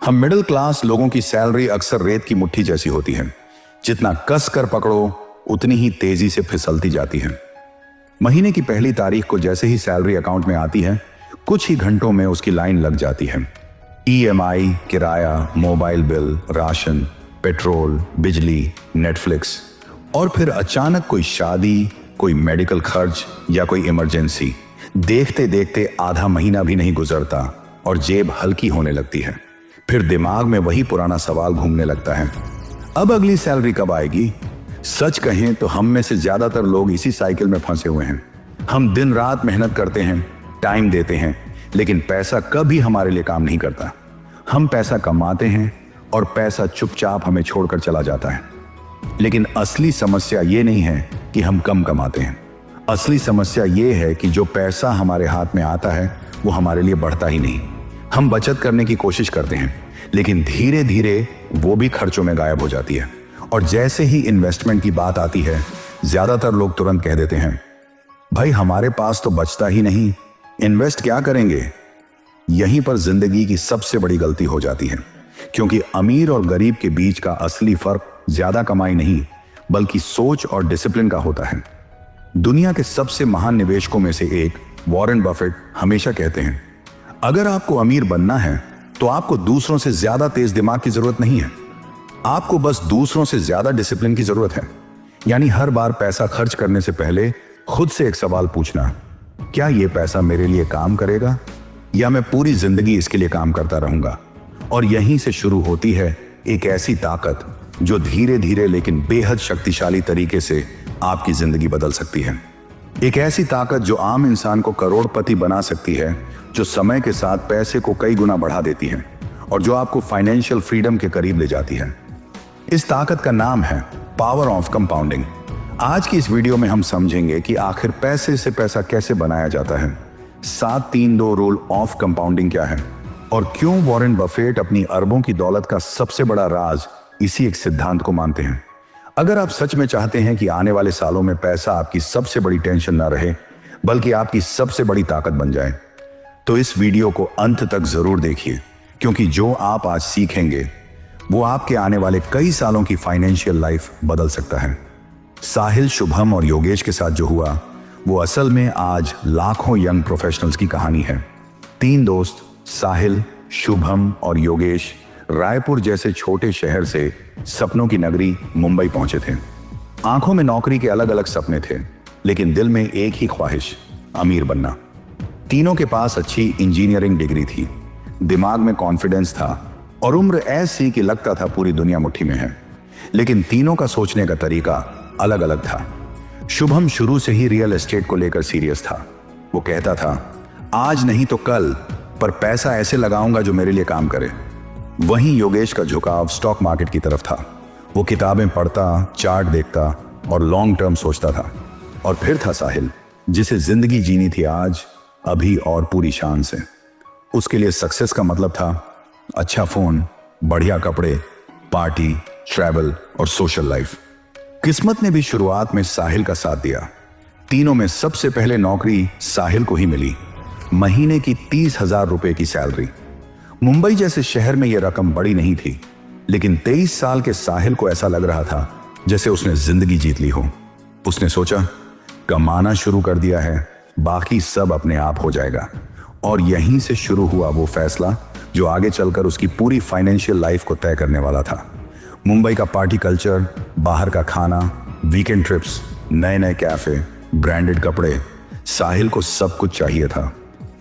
हम middle class लोगों की सैलरी अक्सर रेत की मुट्ठी जैसी होती है। जितना कस कर पकड़ो उतनी ही तेजी से फिसलती जाती है। महीने की पहली तारीख को जैसे ही सैलरी अकाउंट में आती है, कुछ ही घंटों में उसकी लाइन लग जाती है। ईएमआई, किराया, मोबाइल बिल, राशन, पेट्रोल, बिजली, नेटफ्लिक्स और फिर अचानक कोई शादी, कोई मेडिकल खर्च या कोई इमरजेंसी। देखते देखते आधा महीना भी नहीं गुजरता और जेब हल्की होने लगती है। फिर दिमाग में वही पुराना सवाल घूमने लगता है, अब अगली सैलरी कब आएगी? सच कहें तो हम में से ज्यादातर लोग इसी साइकिल में फंसे हुए हैं। हम दिन रात मेहनत करते हैं, टाइम देते हैं, लेकिन पैसा कभी हमारे लिए काम नहीं करता। हम पैसा कमाते हैं और पैसा चुपचाप हमें छोड़कर चला जाता है। लेकिन असली समस्या ये नहीं है कि हम कम कमाते हैं। असली समस्या ये है कि जो पैसा हमारे हाथ में आता है वो हमारे लिए बढ़ता ही नहीं। हम बचत करने की कोशिश करते हैं, लेकिन धीरे धीरे वो भी खर्चों में गायब हो जाती है। और जैसे ही इन्वेस्टमेंट की बात आती है, ज्यादातर लोग तुरंत कह देते हैं, भाई हमारे पास तो बचता ही नहीं, इन्वेस्ट क्या करेंगे? यहीं पर जिंदगी की सबसे बड़ी गलती हो जाती है, क्योंकि अमीर और गरीब के बीच का असली फर्क ज्यादा कमाई नहीं, बल्कि सोच और डिसिप्लिन का होता है। दुनिया के सबसे महान निवेशकों में से एक वॉरेन बफेट हमेशा कहते हैं, अगर आपको अमीर बनना है तो आपको दूसरों से ज्यादा तेज दिमाग की जरूरत नहीं है, आपको बस दूसरों से ज्यादा डिसिप्लिन की जरूरत है। यानी हर बार पैसा खर्च करने से पहले खुद से एक सवाल पूछना, क्या यह पैसा मेरे लिए काम करेगा या मैं पूरी जिंदगी इसके लिए काम करता रहूंगा? और यहीं से शुरू होती है एक ऐसी ताकत जो धीरे धीरे लेकिन बेहद शक्तिशाली तरीके से आपकी जिंदगी बदल सकती है। एक ऐसी ताकत जो आम इंसान को करोड़पति बना सकती है, जो समय के साथ पैसे को कई गुना बढ़ा देती है और जो आपको फाइनेंशियल फ्रीडम के करीब ले जाती है। इस ताकत का नाम है पावर ऑफ कंपाउंडिंग। आज की इस वीडियो में हम समझेंगे कि आखिर पैसे से पैसा कैसे बनाया जाता है, 7-3-2 रूल ऑफ कंपाउंडिंग क्या है और क्यों वॉरेन बफेट अपनी अरबों की दौलत का सबसे बड़ा राज इसी एक सिद्धांत को मानते हैं। अगर आप सच में चाहते हैं कि आने वाले सालों में पैसा आपकी सबसे बड़ी टेंशन ना रहे, बल्कि आपकी सबसे बड़ी ताकत बन जाए, तो इस वीडियो को अंत तक जरूर देखिए, क्योंकि जो आप आज सीखेंगे वो आपके आने वाले कई सालों की फाइनेंशियल लाइफ बदल सकता है। साहिल, शुभम और योगेश के साथ जो हुआ वो असल में आज लाखों यंग प्रोफेशनल्स की कहानी है। 3 दोस्त साहिल, शुभम और योगेश रायपुर जैसे छोटे शहर से सपनों की नगरी मुंबई पहुंचे थे। आंखों में नौकरी के अलग अलग सपने थे, लेकिन दिल में एक ही ख्वाहिश, अमीर बनना। तीनों के पास अच्छी इंजीनियरिंग डिग्री थी, दिमाग में कॉन्फिडेंस था और उम्र ऐसी कि लगता था पूरी दुनिया मुट्ठी में है। लेकिन तीनों का सोचने का तरीका अलग अलग था। शुभम शुरू से ही रियल एस्टेट को लेकर सीरियस था। वो कहता था, आज नहीं तो कल, पर पैसा ऐसे लगाऊंगा जो मेरे लिए काम करे। वहीं योगेश का झुकाव स्टॉक मार्केट की तरफ था। वो किताबें पढ़ता, चार्ट देखता और लॉन्ग टर्म सोचता था। और फिर था साहिल, जिसे जिंदगी जीनी थी आज, अभी और पूरी शान से। उसके लिए सक्सेस का मतलब था अच्छा फोन, बढ़िया कपड़े, पार्टी, ट्रैवल और सोशल लाइफ। किस्मत ने भी शुरुआत में साहिल का साथ दिया। तीनों में सबसे पहले नौकरी साहिल को ही मिली, महीने की 30,000 रुपए की सैलरी। मुंबई जैसे शहर में यह रकम बड़ी नहीं थी, लेकिन 23 साल के साहिल को ऐसा लग रहा था जैसे उसने जिंदगी जीत ली हो। उसने सोचा, कमाना शुरू कर दिया है, बाकी सब अपने आप हो जाएगा। और यहीं से शुरू हुआ वो फैसला जो आगे चलकर उसकी पूरी फाइनेंशियल लाइफ को तय करने वाला था। मुंबई का पार्टी कल्चर, बाहर का खाना, वीकेंड ट्रिप्स, नए नए कैफे, ब्रांडेड कपड़े, साहिल को सब कुछ चाहिए था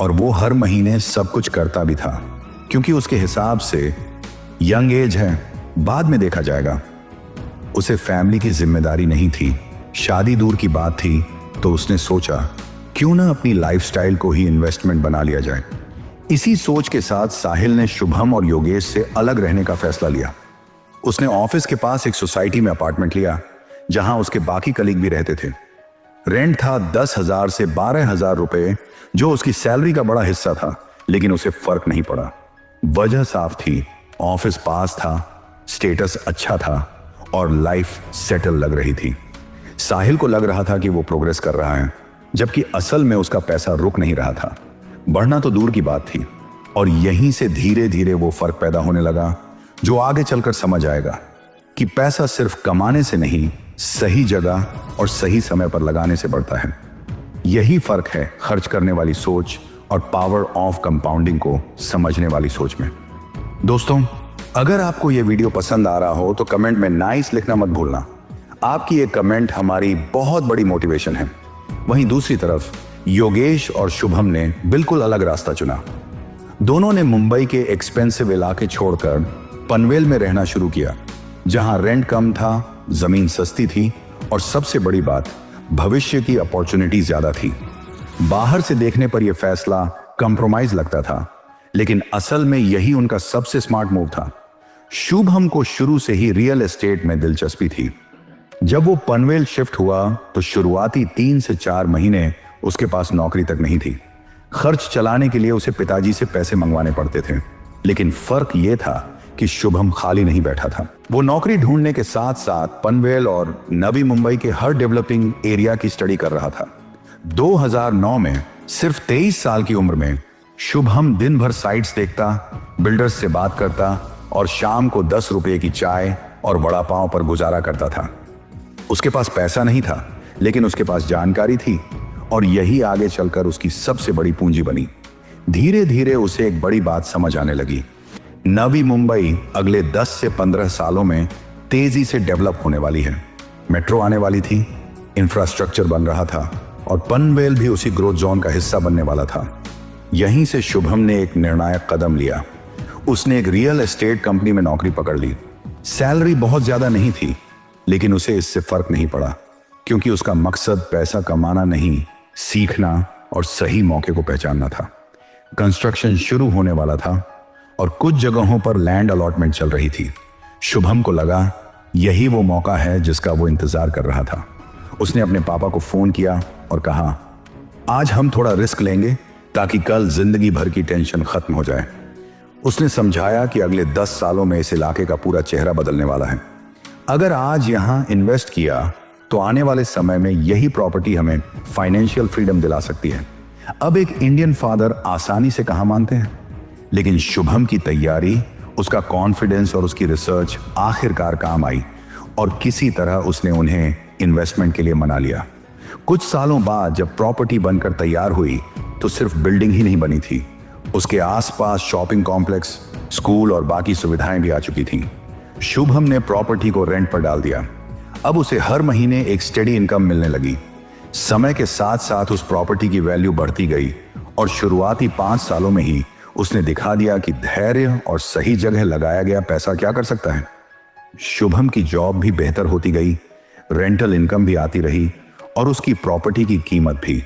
और वो हर महीने सब कुछ करता भी था, क्योंकि उसके हिसाब से यंग एज है, बाद में देखा जाएगा। उसे फैमिली की जिम्मेदारी नहीं थी, शादी दूर की बात थी, तो उसने सोचा क्यों ना अपनी लाइफस्टाइल को ही इन्वेस्टमेंट बना लिया जाए। इसी सोच के साथ साहिल ने शुभम और योगेश से अलग रहने का फैसला लिया। उसने ऑफिस के पास एक सोसाइटी में अपार्टमेंट लिया, जहां उसके बाकी कलीग भी रहते थे। रेंट था 10,000 से 12,000 रुपए, जो उसकी सैलरी का बड़ा हिस्सा था, लेकिन उसे फर्क नहीं पड़ा। वजह साफ थी, ऑफिस पास था, स्टेटस अच्छा था और लाइफ सेटल लग रही थी। साहिल को लग रहा था कि वो प्रोग्रेस कर रहा है, जबकि असल में उसका पैसा रुक नहीं रहा था। बढ़ना तो दूर की बात थी, और यहीं से धीरे धीरे वो फर्क पैदा होने लगा जो आगे चलकर समझ आएगा कि पैसा सिर्फ कमाने से नहीं, सही जगह और सही समय पर लगाने से बढ़ता है। यही फर्क है खर्च करने वाली सोच और पावर ऑफ कंपाउंडिंग को समझने वाली सोच में। दोस्तों, अगर आपको यह वीडियो पसंद आ रहा हो तो कमेंट में नाइस लिखना मत भूलना। आपकी एक कमेंट हमारी बहुत बड़ी मोटिवेशन है। वहीं दूसरी तरफ योगेश और शुभम ने बिल्कुल अलग रास्ता चुना। दोनों ने मुंबई के एक्सपेंसिव इलाके छोड़कर पनवेल में रहना शुरू किया, जहां रेंट कम था, जमीन सस्ती थी और सबसे बड़ी बात, भविष्य की अपॉर्चुनिटी ज्यादा थी। बाहर से देखने पर यह फैसला कंप्रोमाइज लगता था, लेकिन असल में यही उनका सबसे स्मार्ट मूव था। शुभम को शुरू से ही रियल एस्टेट में दिलचस्पी थी। जब वो पनवेल शिफ्ट हुआ तो शुरुआती 3 से 4 महीने उसके पास नौकरी तक नहीं थी। खर्च चलाने के लिए उसे पिताजी से पैसे मंगवाने पड़ते थे। लेकिन फर्क यह था कि शुभम खाली नहीं बैठा था। वो नौकरी ढूंढने के साथ साथ पनवेल और नवी मुंबई के हर डेवलपिंग एरिया की स्टडी कर रहा था। 2009 में सिर्फ 23 साल की उम्र में शुभम दिन भर साइट्स देखता, बिल्डर्स से बात करता और शाम को 10 रुपए की चाय और वड़ा पाव पर गुजारा करता था। उसके पास पैसा नहीं था, लेकिन उसके पास जानकारी थी और यही आगे चलकर उसकी सबसे बड़ी पूंजी बनी। धीरे धीरे उसे एक बड़ी बात समझ आने लगी। नवी मुंबई अगले 10 से 15 सालों में तेजी से डेवलप होने वाली है। मेट्रो आने वाली थी, इंफ्रास्ट्रक्चर बन रहा था और पनवेल भी उसी ग्रोथ जोन का हिस्सा बनने वाला था। यहीं से शुभम ने एक निर्णायक कदम लिया। उसने एक रियल एस्टेट कंपनी में नौकरी पकड़ ली। सैलरी बहुत ज्यादा नहीं थी, लेकिन उसे इससे फर्क नहीं पड़ा, क्योंकि उसका मकसद पैसा कमाना नहीं, सीखना और सही मौके को पहचानना था। कंस्ट्रक्शन शुरू होने वाला था और कुछ जगहों पर लैंड अलॉटमेंट चल रही थी। शुभम को लगा यही वो मौका है जिसका वो इंतजार कर रहा था। उसने अपने पापा को फोन किया और कहा, आज हम थोड़ा रिस्क लेंगे ताकि कल जिंदगी भर की टेंशन खत्म हो जाए। उसने समझाया कि अगले 10 सालों में इस इलाके का पूरा चेहरा बदलने वाला है। अगर आज यहां इन्वेस्ट किया तो आने वाले समय में यही प्रॉपर्टी हमें फाइनेंशियल फ्रीडम दिला सकती है। अब एक इंडियन फादर आसानी से कहां मानते हैं, लेकिन शुभम की तैयारी, उसका कॉन्फिडेंस और उसकी रिसर्च आखिरकार काम आई और किसी तरह उसने उन्हें इन्वेस्टमेंट के लिए मना लिया। कुछ सालों बाद जब प्रॉपर्टी बनकर तैयार हुई तो सिर्फ बिल्डिंग ही नहीं बनी थी, उसके आसपास शॉपिंग कॉम्प्लेक्स, स्कूल और बाकी सुविधाएं भी आ चुकी थीं। शुभम ने प्रॉपर्टी को रेंट पर डाल दिया। अब उसे हर महीने एक स्टेडी इनकम मिलने लगी। समय के साथ साथ उस प्रॉपर्टी की वैल्यू बढ़ती गई और शुरुआती 5 सालों में ही उसने दिखा दिया कि धैर्य और सही जगह लगाया गया पैसा क्या कर सकता है। शुभम की जॉब भी बेहतर होती गई, रेंटल इनकम भी आती रही और उसकी प्रॉपर्टी की कीमत भी।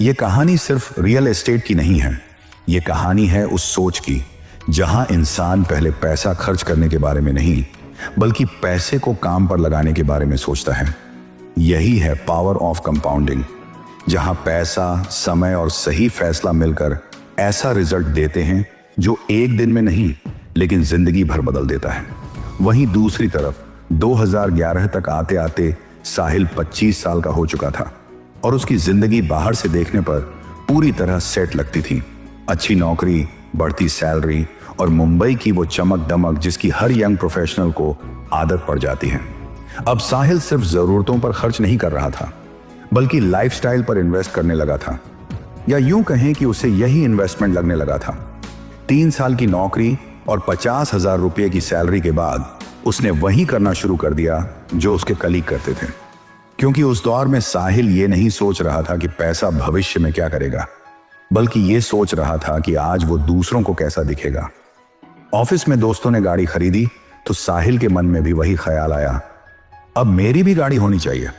यह कहानी सिर्फ रियल एस्टेट की नहीं है, यह कहानी है उस सोच की जहां इंसान पहले पैसा खर्च करने के बारे में नहीं, बल्कि पैसे को काम पर लगाने के बारे में सोचता है। यही है पावर ऑफ कंपाउंडिंग, जहां पैसा, समय और सही फैसला मिलकर ऐसा रिजल्ट देते हैं जो एक दिन में नहीं, लेकिन जिंदगी भर बदल देता है। वहीं दूसरी तरफ 2011 तक आते आते साहिल 25 साल का हो चुका था और उसकी जिंदगी बाहर से देखने पर पूरी तरह सेट लगती थी। अच्छी नौकरी, बढ़ती सैलरी और मुंबई की वो चमक दमक जिसकी हर यंग प्रोफेशनल को आदत पड़ जाती है। अब साहिल सिर्फ जरूरतों पर खर्च नहीं कर रहा था, बल्कि लाइफस्टाइल पर इन्वेस्ट करने लगा था, या यूं कहें कि उसे यही इन्वेस्टमेंट लगने लगा था। 3 साल की नौकरी और 50,000 रुपये की सैलरी के बाद उसने वही करना शुरू कर दिया जो उसके कलीग करते थे, क्योंकि उस दौर में साहिल ये नहीं सोच रहा था कि पैसा भविष्य में क्या करेगा, बल्कि ये सोच रहा था कि आज वो दूसरों को कैसा दिखेगा। ऑफिस में दोस्तों ने गाड़ी खरीदी तो साहिल के मन में भी वही ख्याल आया, अब मेरी भी गाड़ी होनी चाहिए।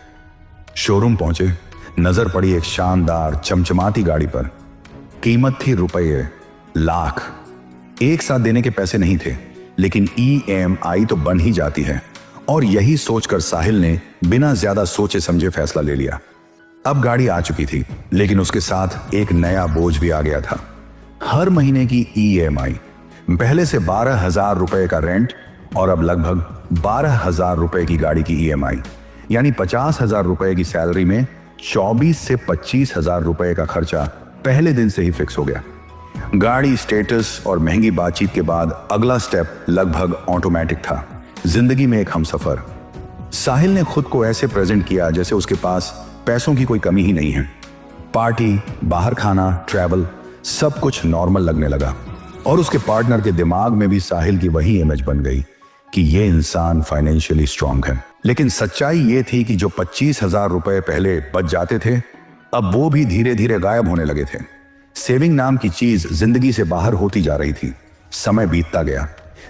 शोरूम पहुंचे, नजर पड़ी एक शानदार चमचमाती गाड़ी पर। कीमत थी रुपये लाख। एक साथ देने के पैसे नहीं थे, लेकिन EMI तो बन ही जाती है, और यही सोचकर साहिल ने बिना ज्यादा सोचे समझे फैसला ले लिया। अब गाड़ी आ चुकी थी, लेकिन उसके साथ एक नया बोझ भी आ गया था। हर महीने की EMI, पहले से 12,000 रुपए का रेंट और अब लगभग 12,000 रुपए की गाड़ी की EMI, यानी 50,000 रुपए की सैलरी में 24 से 25,000 रुपए का खर्चा पहले दिन से ही फिक्स हो गया। गाड़ी, स्टेटस और महंगी बातचीत के बाद अगला स्टेप लगभग ऑटोमेटिक था, जिंदगी में एक हमसफर। साहिल ने खुद को ऐसे प्रेजेंट किया जैसे उसके पास पैसों की कोई कमी ही नहीं है। पार्टी, बाहर खाना, ट्रैवल, सब कुछ नॉर्मल लगने लगा और उसके पार्टनर के दिमाग में भी साहिल की वही इमेज बन गई कि ये इंसान फाइनेंशियली स्ट्रांग है। लेकिन सच्चाई ये थी कि जो 25,000 रुपए पहले बच जाते थे, अब वो भी धीरे धीरे गायब होने लगे थे। सेविंग नाम की चीज जिंदगी से बाहर होती जा रही थी। समय बीतता गया।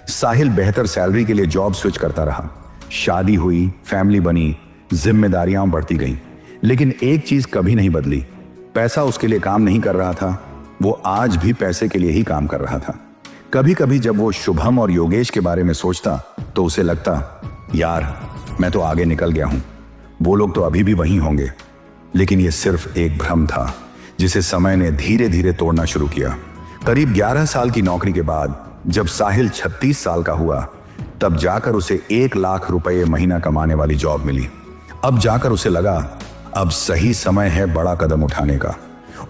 साहिल बेहतर सैलरी के लिए जॉब स्विच करता रहा। शादी हुई, फैमिली बनी, जिम्मेदारियां बढ़ती गईं। लेकिन एक चीज कभी नहीं बदली, पैसा उसके लिए काम नहीं कर रहा था, वो आज भी पैसे के लिए ही काम कर रहा था। कभी कभी जब वो शुभम और योगेश के बारे में सोचता तो उसे लगता, यार मैं तो आगे निकल गया हूं, वो लोग तो अभी भी वहीं होंगे। लेकिन ये सिर्फ एक भ्रम था जिसे समय ने धीरे धीरे तोड़ना शुरू किया। करीब 11 साल की नौकरी के बाद जब साहिल 36 साल का हुआ, तब जाकर उसे 1 लाख रुपए महीना कमाने वाली जॉब मिली। अब जाकर उसे लगा अब सही समय है बड़ा कदम उठाने का,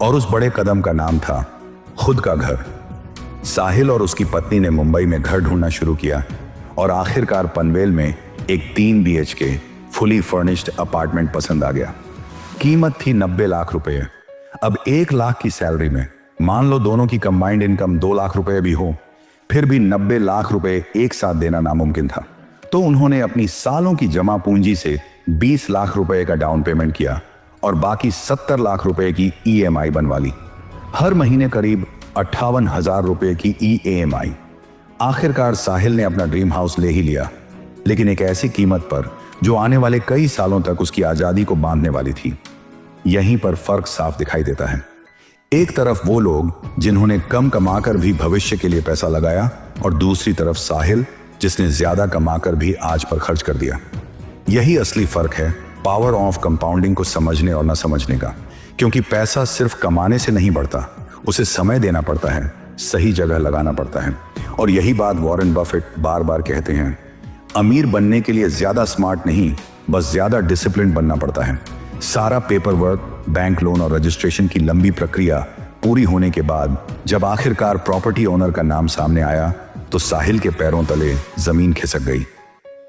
और उस बड़े कदम का नाम था खुद का घर। साहिल और उसकी पत्नी ने मुंबई में घर ढूंढना शुरू किया और आखिरकार पनवेल में एक 3 BHK फुली फर्निश्ड अपार्टमेंट पसंद आ गया। कीमत थी 90 लाख रुपए। अब 1 लाख की सैलरी में मान लो दोनों की कंबाइंड इनकम 2 लाख रुपए भी हो, फिर भी 90 लाख रुपए एक साथ देना नामुमकिन था। तो उन्होंने अपनी सालों की जमा पूंजी से 20 लाख रुपए का डाउन पेमेंट किया और बाकी 70 लाख रुपए की EMI बनवा ली। हर महीने करीब 58,000 रुपए की EMI। आखिरकार साहिल ने अपना ड्रीम हाउस ले ही लिया, लेकिन एक ऐसी कीमत पर जो आने वाले कई सालों तक उसकी आजादी को बांधने वाली थी। यहीं पर फर्क साफ दिखाई देता है। एक तरफ वो लोग जिन्होंने कम कमाकर भी भविष्य के लिए पैसा लगाया, और दूसरी तरफ साहिल जिसने ज्यादा कमाकर भी आज पर खर्च कर दिया। यही असली फर्क है पावर ऑफ कंपाउंडिंग को समझने और न समझने का। क्योंकि पैसा सिर्फ कमाने से नहीं बढ़ता, उसे समय देना पड़ता है, सही जगह लगाना पड़ता है। और यही बात वॉरेन बफेट बार बार कहते हैं, अमीर बनने के लिए ज्यादा स्मार्ट नहीं, बस ज्यादा डिसिप्लिन बनना पड़ता है। सारा पेपर वर्क, बैंक लोन और रजिस्ट्रेशन की लंबी प्रक्रिया पूरी होने के बाद जब आखिरकार प्रॉपर्टी ओनर का नाम सामने आया तो साहिल के पैरों तले जमीन खिसक गई।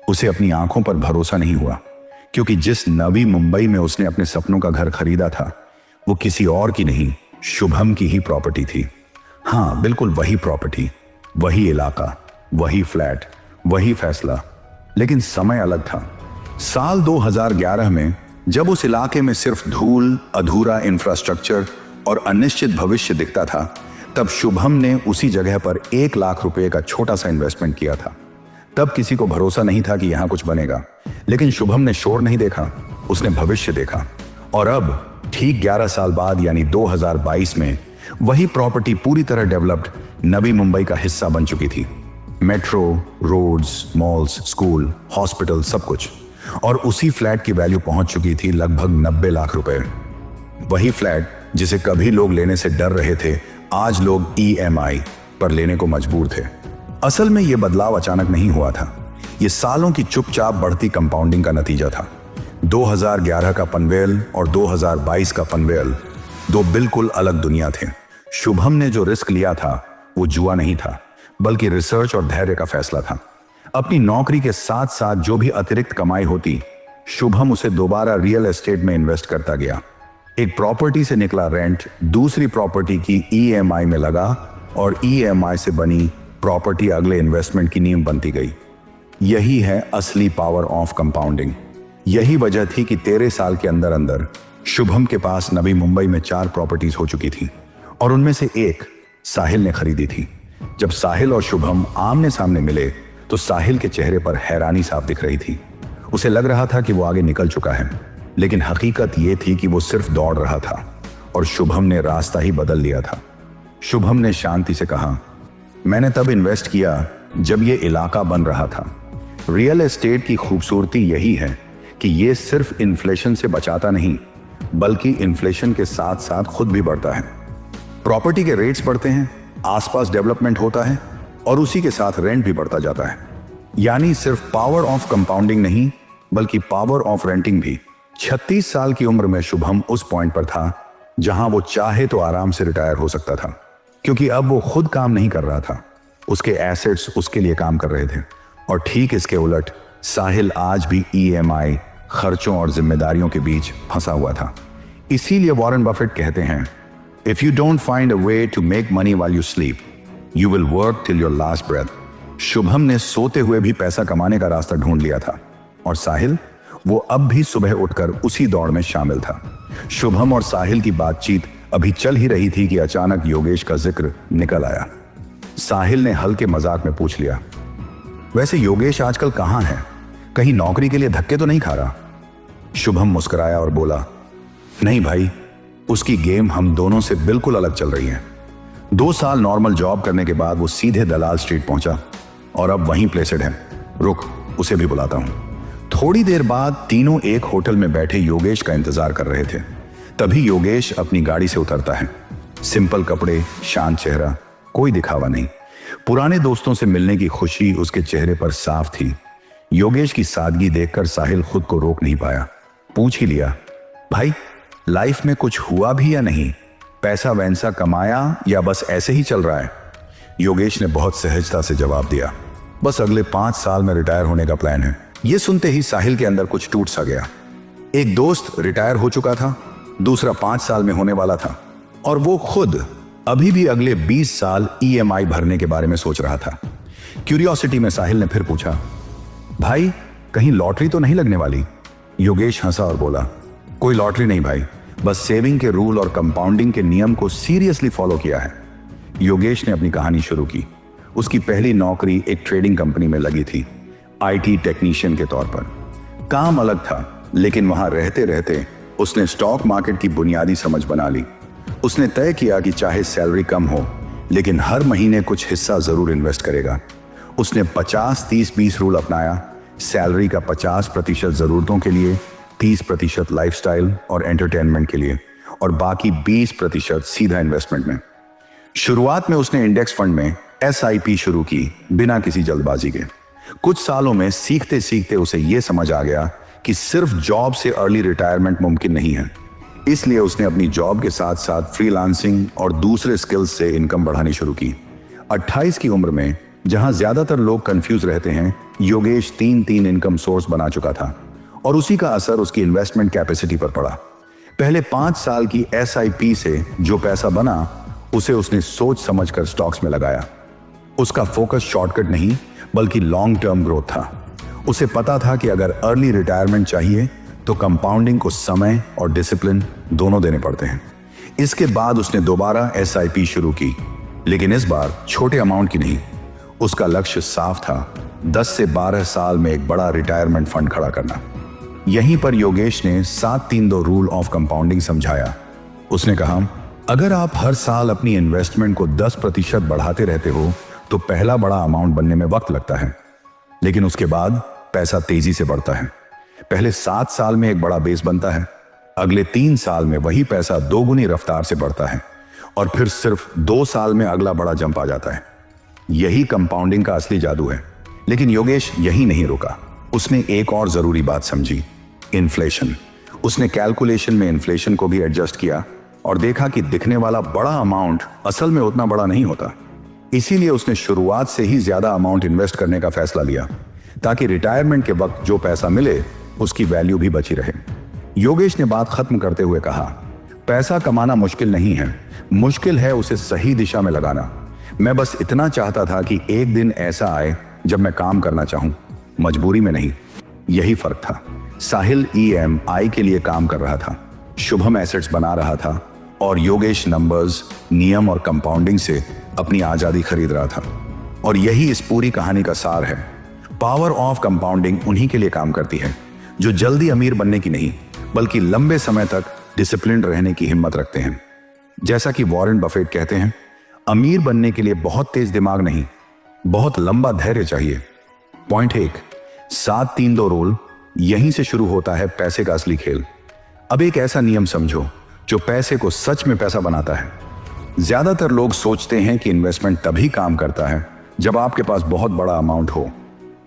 उसे अपनी आंखों पर भरोसा नहीं हुआ, क्योंकि जिस नवी मुंबई में उसने अपने सपनों का घर खरीदा था वो किसी और की नहीं, शुभम की ही प्रॉपर्टी थी। हाँ, बिल्कुल वही प्रॉपर्टी, वही इलाका, वही फ्लैट, वही फैसला, लेकिन समय अलग था। साल 2011 में जब उस इलाके में सिर्फ धूल, अधूरा इंफ्रास्ट्रक्चर और अनिश्चित भविष्य दिखता था, तब शुभम ने उसी जगह पर 1 लाख रुपए का छोटा सा इन्वेस्टमेंट किया था। तब किसी को भरोसा नहीं था कि यहां कुछ बनेगा, लेकिन शुभम ने शोर नहीं देखा, उसने भविष्य देखा। और अब ठीक 11 साल बाद यानी 2022 में वही प्रॉपर्टी पूरी तरह डेवलप्ड नवी मुंबई का हिस्सा बन चुकी थी। Metro, roads, malls, school, hospital, सब कुछ। और उसी फ्लैट की वैल्यू पहुंच चुकी थी लगभग 90 लाख रुपए। वही फ्लैट जिसे कभी लोग लेने से डर रहे थे, आज लोग EMI पर लेने को मजबूर थे। असल में यह बदलाव अचानक नहीं हुआ था, यह सालों की चुपचाप बढ़ती कंपाउंडिंग का नतीजा था। 2011 का पनवेल और 2022 का पनवेल दो बिल्कुल अलग दुनिया थे। शुभम ने जो रिस्क लिया था वो जुआ नहीं था, बल्कि रिसर्च और धैर्य का फैसला था। अपनी नौकरी के साथ साथ जो भी अतिरिक्त कमाई होती, शुभम उसे दोबारा रियल एस्टेट में इन्वेस्ट करता गया। एक प्रॉपर्टी से निकला रेंट दूसरी प्रॉपर्टी की EMI में लगा और EMI से बनी प्रॉपर्टी अगले इन्वेस्टमेंट की नींव बनती गई। यही है असली पावर ऑफ कंपाउंडिंग। यही वजह थी कि 13 साल के अंदर अंदर शुभम के पास नवी मुंबई में 4 प्रॉपर्टीज हो चुकी थी और उनमें से एक साहिल ने खरीदी थी। जब साहिल और शुभम आमने सामने मिले तो साहिल के चेहरे पर हैरानी साफ दिख रही थी। उसे लग रहा था कि वो आगे निकल चुका है, लेकिन हकीकत ये थी कि वो सिर्फ दौड़ रहा था और शुभम ने रास्ता ही बदल लिया था। शुभम ने शांति से कहा, मैंने तब इन्वेस्ट किया जब ये इलाका बन रहा था। रियल एस्टेट की खूबसूरती यही है कि ये सिर्फ इन्फ्लेशन से बचाता नहीं, बल्कि इन्फ्लेशन के साथ साथ खुद भी बढ़ता है। प्रॉपर्टी के रेट्स बढ़ते हैं, आसपास डेवलपमेंट होता है और उसी के साथ रेंट भी बढ़ता जाता है। यानी सिर्फ पावर ऑफ कंपाउंडिंग नहीं, बल्कि पावर ऑफ रेंटिंग भी। 36 साल की उम्र में शुभम उस पॉइंट पर था जहां वो चाहे तो आराम से रिटायर हो सकता था, क्योंकि अब वो खुद काम नहीं कर रहा था, उसके एसेट्स उसके लिए काम कर रहे थे। और ठीक इसके उलट साहिल आज भी ईएमआई, खर्चों और जिम्मेदारियों के बीच फंसा हुआ था। इसीलिए वॉरेन बफेट कहते हैं, if you don't find a way to make money while you sleep, you will work till your last breath. Shubham ने सोते हुए भी पैसा कमाने का रास्ता ढूंढ लिया था, और साहिल, वो अब भी सुबह उठकर उसी दौड़ में शामिल था। शुभम और साहिल की बातचीत अभी चल ही रही थी कि अचानक योगेश का जिक्र निकल आया। साहिल ने हल्के मजाक में पूछ लिया, वैसे योगेश आजकल कहां है? कहीं नौकरी के लिए धक्के तो नहीं खा रहा? शुभम मुस्कुराया और बोला, नहीं भाई, उसकी गेम हम दोनों से बिल्कुल अलग चल रही है। 2 साल नॉर्मल जॉब करने के बाद वो सीधे दलाल स्ट्रीट पहुंचा और अब वहीं प्लेसेड है। रुक, उसे भी बुलाता हूं। थोड़ी देर बाद तीनों एक होटल में बैठे योगेश का इंतजार कर रहे थे। तभी योगेश अपनी गाड़ी से उतरता है। सिंपल कपड़े, शांत चेहरा, कोई दिखावा नहीं। पुराने दोस्तों से मिलने की खुशी उसके चेहरे पर साफ थी। योगेश की सादगी देखकर साहिल खुद को रोक नहीं पाया। पूछ ही लिया, भाई लाइफ में कुछ हुआ भी या नहीं? पैसा वैसा कमाया या बस ऐसे ही चल रहा है? योगेश ने बहुत सहजता से जवाब दिया, बस अगले 5 साल में रिटायर होने का प्लान है। यह सुनते ही साहिल के अंदर कुछ टूट सा गया। एक दोस्त रिटायर हो चुका था, दूसरा 5 साल में होने वाला था, और वो खुद अभी भी अगले 20 साल ईएमआई भरने के बारे में सोच रहा था। क्यूरियोसिटी में साहिल ने फिर पूछा, भाई कहीं लॉटरी तो नहीं लगने वाली? योगेश हंसा और बोला, कोई लॉटरी नहीं भाई, बस सेविंग के रूल और कंपाउंडिंग के नियम को सीरियसली फॉलो किया है। योगेश ने अपनी कहानी शुरू की। उसकी पहली नौकरी एक ट्रेडिंग कंपनी में लगी थी, आईटी टेक्नीशियन के तौर पर। काम अलग था, लेकिन वहां रहते रहते उसने स्टॉक मार्केट की बुनियादी समझ बना ली। उसने तय किया कि चाहे सैलरी कम हो, लेकिन हर महीने कुछ हिस्सा जरूर इन्वेस्ट करेगा। उसने 50-30-20 रूल अपनाया। सैलरी का 50% जरूरतों के लिए, 30% लाइफस्टाइल और एंटरटेनमेंट के लिए, और बाकी 20% सीधा इन्वेस्टमेंट में। शुरुआत में उसने इंडेक्स फंड में एसआईपी शुरू की, बिना किसी जल्दबाजी के। कुछ सालों में सीखते सीखते उसे यह समझ आ गया कि सिर्फ जॉब से अर्ली रिटायरमेंट मुमकिन नहीं है। इसलिए उसने अपनी जॉब के साथ साथ फ्रीलांसिंग और दूसरे स्किल्स से इनकम बढ़ानी शुरू की। 28 की उम्र में, जहां ज्यादातर लोग कंफ्यूज रहते हैं, योगेश 3 इनकम सोर्स बना चुका था, और उसी का असर उसकी इन्वेस्टमेंट कैपेसिटी पर पड़ा। पहले 5 साल की एसआईपी से जो पैसा बना, उसे उसने सोच समझकर स्टॉक्स में लगाया। उसका फोकस शॉर्टकट नहीं, बल्कि लॉन्ग टर्म ग्रोथ था। उसे पता था कि अगर अर्ली रिटायरमेंट चाहिए तो कंपाउंडिंग को समय और डिसिप्लिन दोनों देने पड़ते हैं। इसके बाद उसने दोबारा एसआईपी शुरू की, लेकिन इस बार छोटे अमाउंट की नहीं। उसका लक्ष्य साफ था, 10 से 12 साल में एक बड़ा रिटायरमेंट फंड खड़ा करना। यहीं पर योगेश ने 7-3-2 रूल ऑफ कंपाउंडिंग समझाया। उसने कहा, अगर आप हर साल अपनी इन्वेस्टमेंट को 10% बढ़ाते रहते हो तो पहला बड़ा अमाउंट बनने में वक्त लगता है, लेकिन उसके बाद पैसा तेजी से बढ़ता है। पहले 7 साल में एक बड़ा बेस बनता है, अगले 3 साल में वही पैसा 2 गुनी रफ्तार से बढ़ता है, और फिर सिर्फ 2 साल में अगला बड़ा जंप आ जाता है। यही कंपाउंडिंग का असली जादू है। लेकिन योगेश यही नहीं रुका। उसने एक और जरूरी बात समझी, इन्फ्लेशन। उसने कैलकुलेशन में इन्फ्लेशन को भी एडजस्ट किया और देखा कि दिखने वाला बड़ा अमाउंट असल में उतना बड़ा नहीं होता। इसीलिए उसने शुरुआत से ही ज्यादा अमाउंट इन्वेस्ट करने का फैसला लिया, ताकि रिटायरमेंट के वक्त जो पैसा मिले उसकी वैल्यू भी बची रहे। योगेश ने बात खत्म करते हुए कहा, पैसा कमाना मुश्किल नहीं है, मुश्किल है उसे सही दिशा में लगाना। मैं बस इतना चाहता था कि एक दिन ऐसा आए जब मैं काम करना चाहूं, मजबूरी में नहीं। यही फर्क था। साहिल ईएमआई के लिए काम कर रहा था, शुभम एसेट्स बना रहा था, और योगेश नंबर्स, नियम और कंपाउंडिंग से अपनी आजादी खरीद रहा था। और यही इस पूरी कहानी का सार है। पावर ऑफ कंपाउंडिंग उन्हीं के लिए काम करती है जो जल्दी अमीर बनने की नहीं, बल्कि लंबे समय तक डिसिप्लिन रहने की हिम्मत रखते हैं। जैसा कि वॉरेन बफेट कहते हैं, अमीर बनने के लिए बहुत तेज दिमाग नहीं, बहुत लंबा धैर्य चाहिए। Point 1, 7-3-2 rule. यहीं से शुरू होता है पैसे का असली खेल। अब एक ऐसा नियम समझो जो पैसे को सच में पैसा बनाता है। ज्यादातर लोग सोचते हैं कि इन्वेस्टमेंट तभी काम करता है जब आपके पास बहुत बड़ा अमाउंट हो,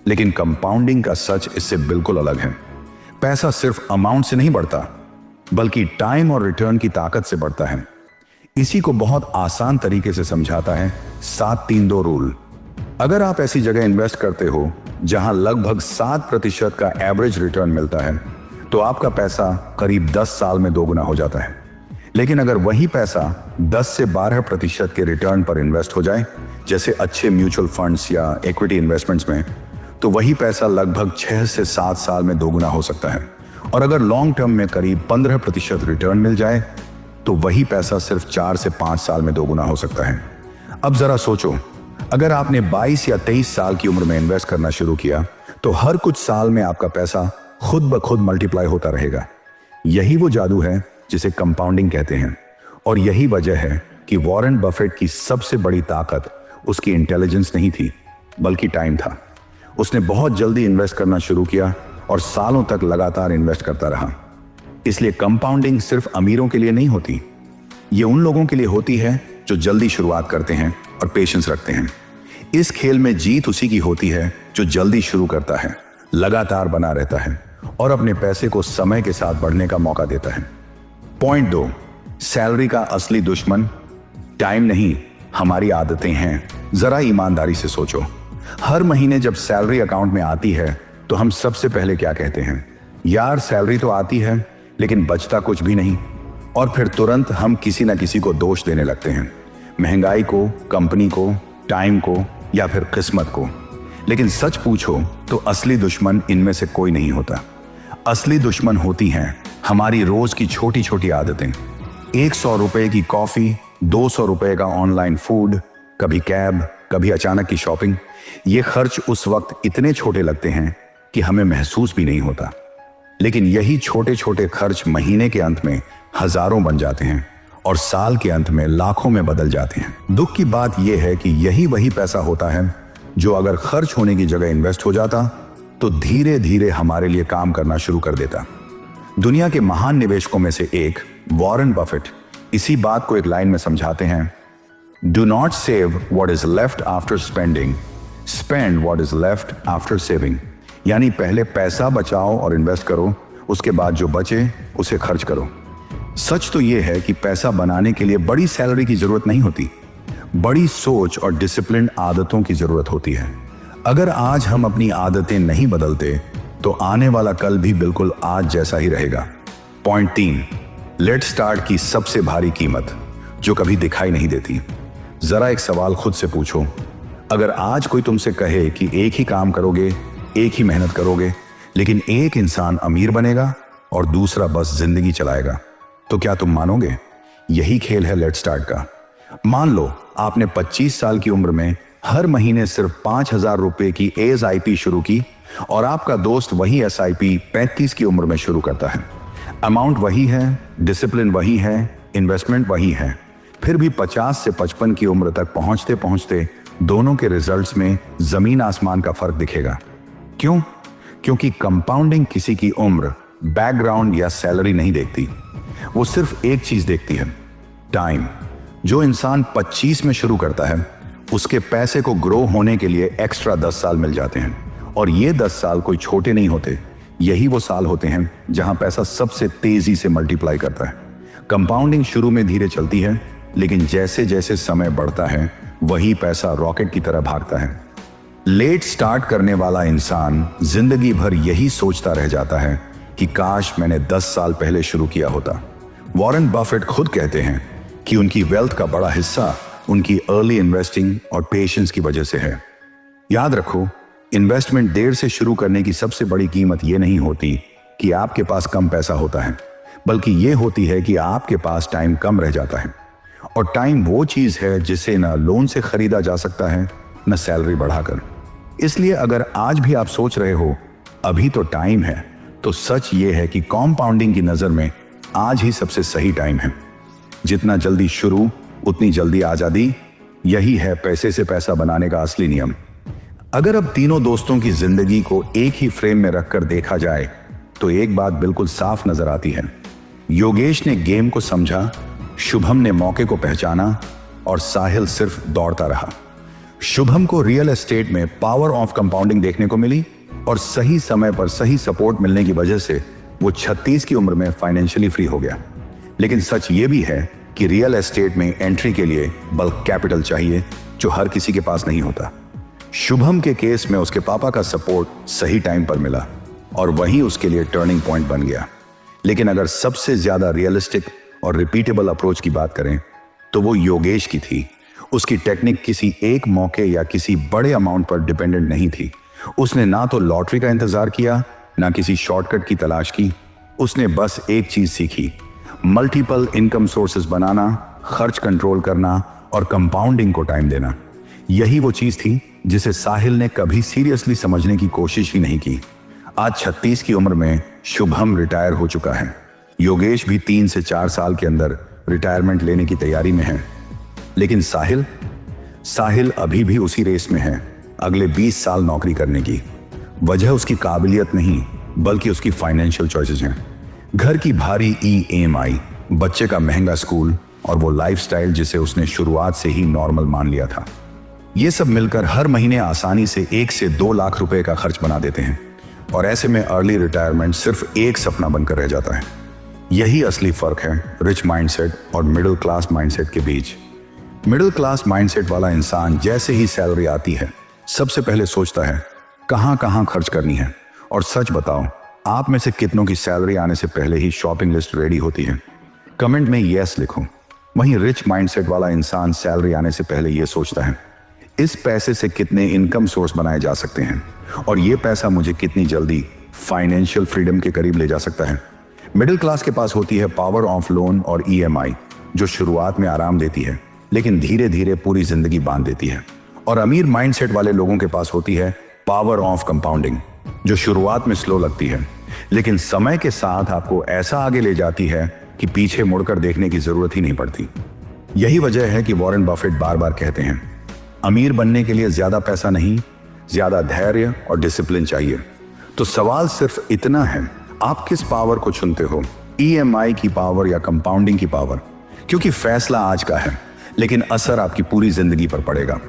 लेकिन कंपाउंडिंग का सच इससे बिल्कुल अलग है। पैसा सिर्फ अमाउंट से नहीं बढ़ता, बल्कि टाइम और रिटर्न की ताकत से बढ़ता है। इसी को बहुत आसान तरीके से समझाता है 7-3-2 रूल। अगर आप ऐसी जगह इन्वेस्ट करते हो जहां लगभग 7% का एवरेज रिटर्न मिलता है, तो आपका पैसा करीब 10 साल में दोगुना हो जाता है। लेकिन अगर वही पैसा 10 से 12% के रिटर्न पर इन्वेस्ट हो जाए, जैसे अच्छे म्यूचुअल फंड्स या इक्विटी इन्वेस्टमेंट्स में, तो वही पैसा लगभग 6 से 7 साल में दोगुना हो सकता है। और अगर लॉन्ग टर्म में करीब 15% रिटर्न मिल जाए, तो वही पैसा सिर्फ 4 से 5 साल में दोगुना हो सकता है। अब जरा सोचो, अगर आपने 22 या 23 साल की उम्र में इन्वेस्ट करना शुरू किया, तो हर कुछ साल में आपका पैसा खुद ब खुद मल्टीप्लाई होता रहेगा। यही वो जादू है जिसे कंपाउंडिंग कहते हैं। और यही वजह है कि वॉरेन बफेट की सबसे बड़ी ताकत उसकी इंटेलिजेंस नहीं थी, बल्कि टाइम था। उसने बहुत जल्दी इन्वेस्ट करना शुरू किया और सालों तक लगातार इन्वेस्ट करता रहा। इसलिए कंपाउंडिंग सिर्फ अमीरों के लिए नहीं होती, ये उन लोगों के लिए होती है जो जल्दी शुरुआत करते हैं और पेशेंस रखते हैं। इस खेल में जीत उसी की होती है जो जल्दी शुरू करता है, लगातार बना रहता है और अपने पैसे को समय के साथ बढ़ने का मौका देता है। पॉइंट 2, सैलरी का असली दुश्मन टाइम नहीं, हमारी आदतें हैं। जरा ईमानदारी से सोचो, हर महीने जब सैलरी अकाउंट में आती है तो हम सबसे पहले क्या कहते हैं? यार सैलरी तो आती है लेकिन बचता कुछ भी नहीं। और फिर तुरंत हम किसी ना किसी को दोष देने लगते हैं, महंगाई को, कंपनी को, टाइम को या फिर किस्मत को। लेकिन सच पूछो तो असली दुश्मन इनमें से कोई नहीं होता। असली दुश्मन होती हैं हमारी रोज की छोटी छोटी आदतें। 100 रुपए की कॉफी, 200 रुपए का ऑनलाइन फूड, कभी कैब, कभी अचानक की शॉपिंग। ये खर्च उस वक्त इतने छोटे लगते हैं कि हमें महसूस भी नहीं होता, लेकिन यही छोटे छोटे खर्च महीने के अंत में हजारों बन जाते हैं और साल के अंत में लाखों में बदल जाते हैं। दुख की बात यह है कि यही वही पैसा होता है जो अगर खर्च होने की जगह इन्वेस्ट हो जाता तो धीरे धीरे हमारे लिए काम करना शुरू कर देता। दुनिया के महान निवेशकों में से एक वॉरेन बफेट इसी बात को एक लाइन में समझाते हैं, do not save what is left after spending, spend what is left after saving. यानी पहले पैसा बचाओ और इन्वेस्ट करो, उसके बाद जो बचे उसे खर्च करो। सच तो यह है कि पैसा बनाने के लिए बड़ी सैलरी की जरूरत नहीं होती, बड़ी सोच और डिसिप्लिन आदतों की जरूरत होती है। अगर आज हम अपनी आदतें नहीं बदलते तो आने वाला कल भी बिल्कुल आज जैसा ही रहेगा। पॉइंट 3, लेट स्टार्ट की सबसे भारी कीमत जो कभी दिखाई नहीं देती। जरा एक सवाल खुद से पूछो, अगर आज कोई तुमसे कहे कि एक ही काम करोगे, एक ही मेहनत करोगे, लेकिन एक इंसान अमीर बनेगा और दूसरा बस जिंदगी चलाएगा, तो क्या तुम मानोगे? यही खेल है लेट स्टार्ट का। मान लो आपने 25 साल की उम्र में हर महीने सिर्फ 5,000 रुपए की SIP शुरू की और आपका दोस्त वही SIP 35 की उम्र में शुरू करता है। अमाउंट वही है, डिसिप्लिन वही है, इन्वेस्टमेंट वही है, फिर भी 50 से 55 की उम्र तक पहुंचते पहुंचते दोनों के रिजल्ट्स में जमीन आसमान का फर्क दिखेगा। क्यों? क्योंकि कंपाउंडिंग किसी की उम्र, बैकग्राउंड या सैलरी नहीं देखती, वो सिर्फ एक चीज देखती है, टाइम। जो इंसान 25 में शुरू करता है उसके पैसे को ग्रो होने के लिए एक्स्ट्रा 10 साल मिल जाते हैं और ये 10 साल कोई छोटे नहीं होते, यही वो साल होते हैं जहां पैसा सबसे तेजी से मल्टीप्लाई करता है। कंपाउंडिंग शुरू में धीरे चलती है, लेकिन जैसे जैसे समय बढ़ता है वही पैसा रॉकेट की तरह भागता है। लेट स्टार्ट करने वाला इंसान जिंदगी भर यही सोचता रह जाता है कि काश मैंने 10 साल पहले शुरू किया होता। वॉरेन बफेट खुद कहते हैं कि उनकी वेल्थ का बड़ा हिस्सा उनकी अर्ली इन्वेस्टिंग और पेशेंस की वजह से है। याद रखो, इन्वेस्टमेंट देर से शुरू करने की सबसे बड़ी कीमत यह नहीं होती कि आपके पास कम पैसा होता है, बल्कि यह होती है कि आपके पास टाइम कम रह जाता है। और टाइम वो चीज है जिसे न लोन से खरीदा जा सकता है, न सैलरी बढ़ाकर। इसलिए अगर आज भी आप सोच रहे हो अभी तो टाइम है, तो सच ये है कि कॉम्पाउंडिंग की नजर में आज ही सबसे सही टाइम है। जितना जल्दी शुरू उतनी जल्दी आजादी, यही है पैसे से पैसा बनाने का असली नियम। अगर अब तीनों दोस्तों की जिंदगी को एक ही फ्रेम में रखकर देखा जाए तो एक बात बिल्कुल साफ नजर आती है। योगेश ने गेम को समझा, शुभम ने मौके को पहचाना और साहिल सिर्फ दौड़ता रहा। शुभम को रियल एस्टेट में पावर ऑफ कंपाउंडिंग देखने को मिली और सही समय पर सही सपोर्ट मिलने की वजह से वो 36 की उम्र में फाइनेंशियली फ्री हो गया। लेकिन सच ये भी है कि रियल एस्टेट में एंट्री के लिए बल्क कैपिटल चाहिए, जो हर किसी के पास नहीं होता। शुभम के केस में उसके पापा का सपोर्ट सही टाइम पर मिला और वही उसके लिए टर्निंग पॉइंट बन गया। लेकिन अगर सबसे ज्यादा रियलिस्टिक और रिपीटेबल अप्रोच की बात करें तो वो योगेश की थी। उसकी टेक्निक किसी एक मौके या किसी बड़े अमाउंट पर डिपेंडेंट नहीं थी। उसने ना तो लॉटरी का इंतजार किया, ना किसी शॉर्टकट की तलाश की। उसने बस एक चीज सीखी, मल्टीपल इनकम सोर्सेस बनाना, खर्च कंट्रोल करना और कंपाउंडिंग को टाइम देना। यही वो चीज थी जिसे साहिल ने कभी सीरियसली समझने की कोशिश ही नहीं की। आज 36 की उम्र में शुभम रिटायर हो चुका है। योगेश भी 3 से 4 साल के अंदर रिटायरमेंट लेने की तैयारी में है। लेकिन साहिल अभी भी उसी रेस में है, अगले 20 साल नौकरी करने की। वजह उसकी काबिलियत नहीं, बल्कि उसकी फाइनेंशियल चॉइसेस हैं। घर की भारी EMI, बच्चे का महंगा स्कूल और वो लाइफस्टाइल जिसे उसने शुरुआत से ही नॉर्मल मान लिया था। ये सब मिलकर हर महीने आसानी से 1 से 2 लाख रुपए का खर्च बना देते हैं और ऐसे में अर्ली रिटायरमेंट सिर्फ एक सपना बनकर रह जाता है। यही असली फर्क है रिच माइंडसेट और मिडिल क्लास माइंडसेट के बीच। मिडिल क्लास माइंडसेट वाला इंसान जैसे ही सैलरी आती है सबसे पहले सोचता है कहां कहां खर्च करनी है। और सच बताओ, आप में से कितनों की सैलरी आने से पहले ही शॉपिंग लिस्ट रेडी होती है? कमेंट में यस लिखो। वहीं रिच माइंडसेट वाला इंसान सैलरी आने से पहले यह सोचता है, इस पैसे से कितने इनकम सोर्स बनाए जा सकते हैं और यह पैसा मुझे कितनी जल्दी फाइनेंशियल फ्रीडम के करीब ले जा सकता है। मिडिल क्लास के पास होती है पावर ऑफ लोन और EMI, जो शुरुआत में आराम देती है लेकिन धीरे धीरे पूरी जिंदगी बांध देती है। और अमीर माइंडसेट वाले लोगों के पास होती है पावर ऑफ कंपाउंडिंग, जो शुरुआत में स्लो लगती है लेकिन समय के साथ आपको ऐसा आगे ले जाती है कि पीछे मुड़कर देखने की जरूरत ही नहीं पड़ती। यही वजह है कि वॉरेन बफेट बार बार कहते हैं, अमीर बनने के लिए ज्यादा पैसा नहीं, ज्यादा धैर्य और डिसिप्लिन चाहिए। तो सवाल सिर्फ इतना है, आप किस पावर को चुनते हो, EMI की पावर या कंपाउंडिंग की पावर? क्योंकि फैसला आज का है लेकिन असर आपकी पूरी जिंदगी पर पड़ेगा।